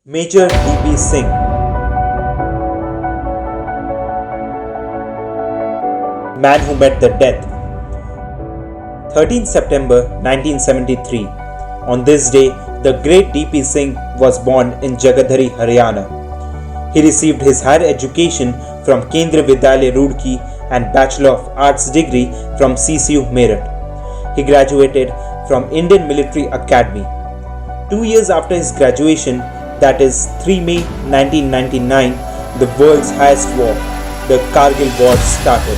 Major D.P. Singh, man who met the death. 13 September 1973. On this day, the great D.P. Singh was born in Jagadhari, Haryana. He received his higher education from Kendriya Vidyalaya Roorkee and Bachelor of Arts degree from CCU Meerut. He graduated from Indian Military Academy. 2 years after his graduation, that is 3 May 1999, the world's highest war, the Kargil War, started.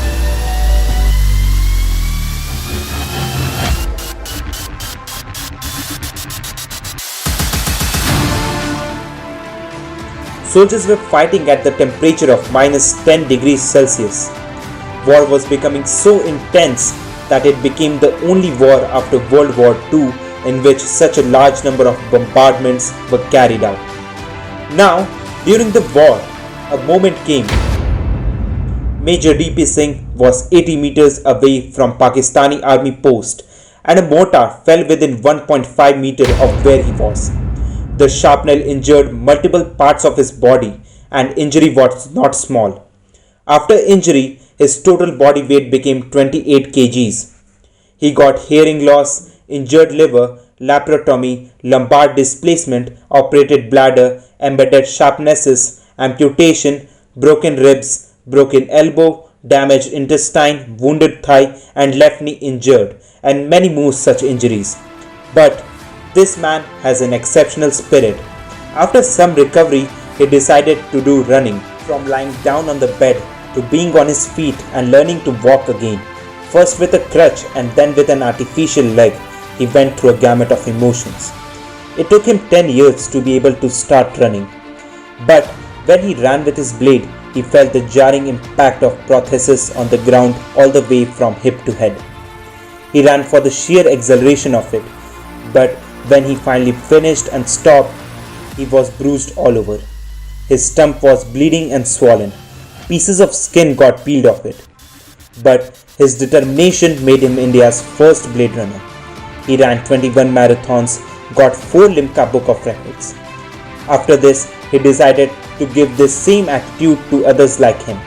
Soldiers were fighting at the temperature of minus 10 degrees Celsius. War was becoming so intense that it became the only war after World War II in which such a large number of bombardments were carried out. Now, during the war, a moment came. Major D.P. Singh was 80 meters away from Pakistani army post and a mortar fell within 1.5 meters of where he was. The shrapnel injured multiple parts of his body and injury was not small. After injury, his total body weight became 28 kgs. He got hearing loss, injured liver, laparotomy, lumbar displacement, operated bladder, embedded sharpnesses, amputation, broken ribs, broken elbow, damaged intestine, wounded thigh and left knee injured, and many more such injuries. But this man has an exceptional spirit. After some recovery, he decided to do running, from lying down on the bed to being on his feet and learning to walk again. First with a crutch and then with an artificial leg, he went through a gamut of emotions. It took him 10 years to be able to start running. But when he ran with his blade, he felt the jarring impact of prosthesis on the ground all the way from hip to head. He ran for the sheer exhilaration of it, but when he finally finished and stopped, he was bruised all over. His stump was bleeding and swollen. Pieces of skin got peeled off it. But his determination made him India's first blade runner. He ran 21 marathons, got 4 Limca Book of Records. After this, he decided to give this same attitude to others like him.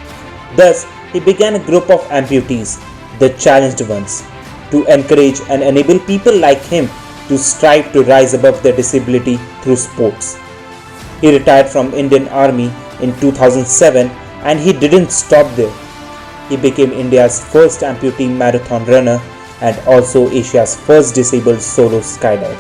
Thus, he began a group of amputees, the challenged ones, to encourage and enable people like him to strive to rise above their disability through sports. He retired from Indian Army in 2007 and he didn't stop there. He became India's first amputee marathon runner and also Asia's first disabled solo skydiver.